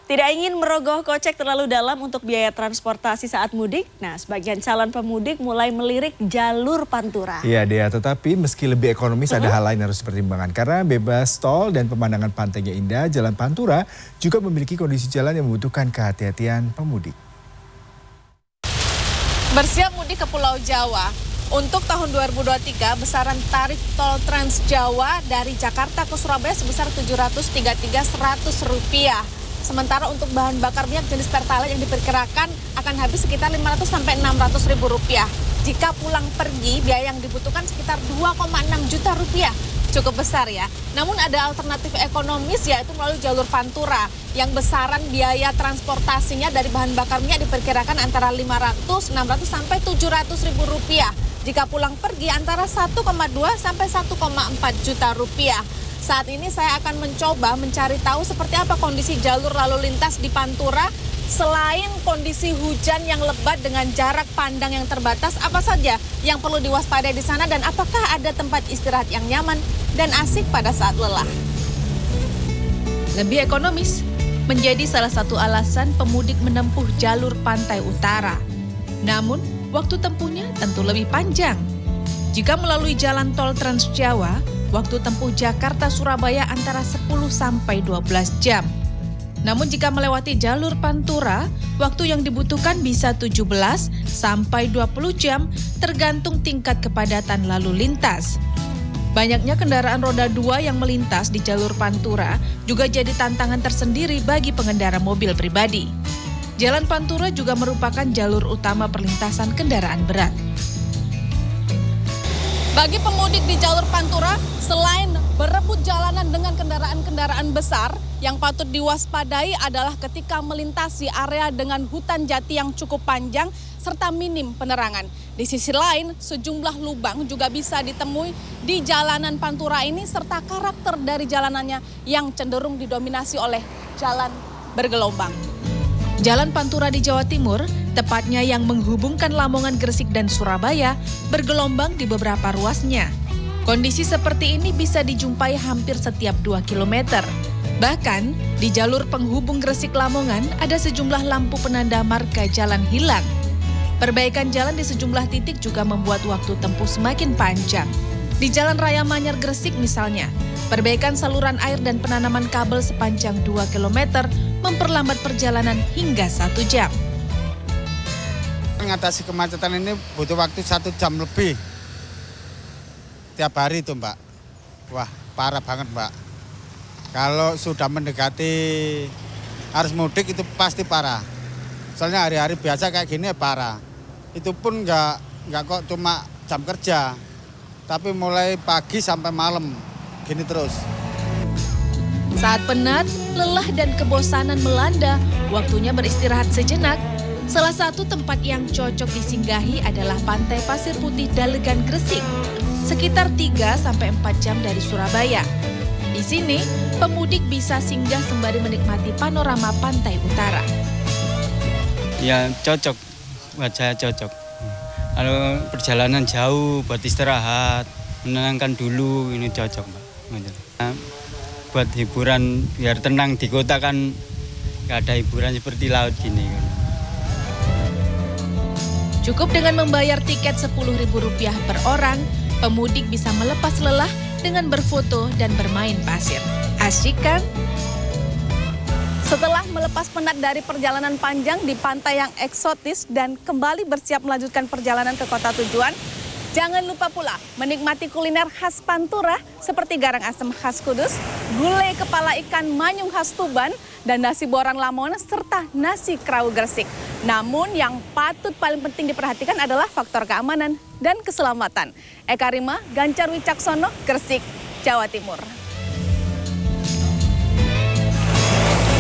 Tidak ingin merogoh kocek terlalu dalam untuk biaya transportasi saat mudik, nah sebagian calon pemudik mulai melirik jalur Pantura. Iya Dea, tetapi meski lebih ekonomis ada hal lain yang harus dipertimbangkan. Karena bebas tol dan pemandangan pantainya indah, Jalan Pantura juga memiliki kondisi jalan yang membutuhkan kehati-hatian pemudik. Bersiap mudik ke Pulau Jawa. Untuk tahun 2023, besaran tarif tol Trans Jawa dari Jakarta ke Surabaya sebesar Rp733.100. Sementara untuk bahan bakar minyak jenis Pertalite yang diperkirakan akan habis sekitar Rp500 sampai Rp600.000. Jika pulang pergi, biaya yang dibutuhkan sekitar Rp2,6 juta. Cukup besar ya. Namun ada alternatif ekonomis yaitu melalui jalur Pantura yang besaran biaya transportasinya dari bahan bakar minyak diperkirakan antara Rp500, Rp600 sampai Rp700.000. Jika pulang pergi antara 1,2 sampai 1,4 juta rupiah. Saat ini saya akan mencoba mencari tahu seperti apa kondisi jalur lalu lintas di Pantura. Selain kondisi hujan yang lebat dengan jarak pandang yang terbatas, apa saja yang perlu diwaspadai di sana dan apakah ada tempat istirahat yang nyaman dan asik pada saat lelah? Lebih ekonomis menjadi salah satu alasan pemudik menempuh jalur pantai utara. Namun, waktu tempuhnya tentu lebih panjang. Jika melalui jalan tol Trans Jawa, waktu tempuh Jakarta-Surabaya antara 10 sampai 12 jam. Namun jika melewati jalur Pantura, waktu yang dibutuhkan bisa 17 sampai 20 jam tergantung tingkat kepadatan lalu lintas. Banyaknya kendaraan roda 2 yang melintas di jalur Pantura juga jadi tantangan tersendiri bagi pengendara mobil pribadi. Jalan Pantura juga merupakan jalur utama perlintasan kendaraan berat. Bagi pemudik di jalur Pantura, selain berebut jalanan dengan kendaraan-kendaraan besar, yang patut diwaspadai adalah ketika melintasi area dengan hutan jati yang cukup panjang serta minim penerangan. Di sisi lain, sejumlah lubang juga bisa ditemui di jalanan Pantura ini serta karakter dari jalanannya yang cenderung didominasi oleh jalan bergelombang. Jalan Pantura di Jawa Timur, tepatnya yang menghubungkan Lamongan, Gresik, dan Surabaya, bergelombang di beberapa ruasnya. Kondisi seperti ini bisa dijumpai hampir setiap 2 km. Bahkan, di jalur penghubung Gresik-Lamongan ada sejumlah lampu penanda marka jalan hilang. Perbaikan jalan di sejumlah titik juga membuat waktu tempuh semakin panjang. Di Jalan Raya Manyar Gresik misalnya, perbaikan saluran air dan penanaman kabel sepanjang 2 km memperlambat perjalanan hingga 1 jam. Mengatasi kemacetan ini butuh waktu 1 jam lebih. Tiap hari itu Mbak. Wah parah banget Mbak. Kalau sudah mendekati arus mudik itu pasti parah. Soalnya hari-hari biasa kayak gini ya parah. Itu pun nggak kok cuma jam kerja. Tapi mulai pagi sampai malam gini terus. Saat penat, lelah dan kebosanan melanda, waktunya beristirahat sejenak. Salah satu tempat yang cocok disinggahi adalah Pantai Pasir Putih Dalegan Gresik, sekitar 3 sampai 4 jam dari Surabaya. Di sini, pemudik bisa singgah sembari menikmati panorama pantai utara. Ya cocok, buat saya cocok. Kalau perjalanan jauh buat istirahat, menenangkan dulu, ini cocok Mbak. Buat hiburan biar tenang di kota kan nggak ada hiburan seperti laut gini. Cukup dengan membayar tiket Rp10.000 per orang, pemudik bisa melepas lelah dengan berfoto dan bermain pasir. Asyik kan? Setelah melepas penat dari perjalanan panjang di pantai yang eksotis dan kembali bersiap melanjutkan perjalanan ke kota tujuan, jangan lupa pula menikmati kuliner khas Pantura seperti garang asem khas Kudus, gulai kepala ikan manyung khas Tuban, dan nasi borang Lamongan serta nasi kerawu Gresik. Namun yang patut paling penting diperhatikan adalah faktor keamanan dan keselamatan. Eka Rima, Gancar Wicaksono, Gresik, Jawa Timur.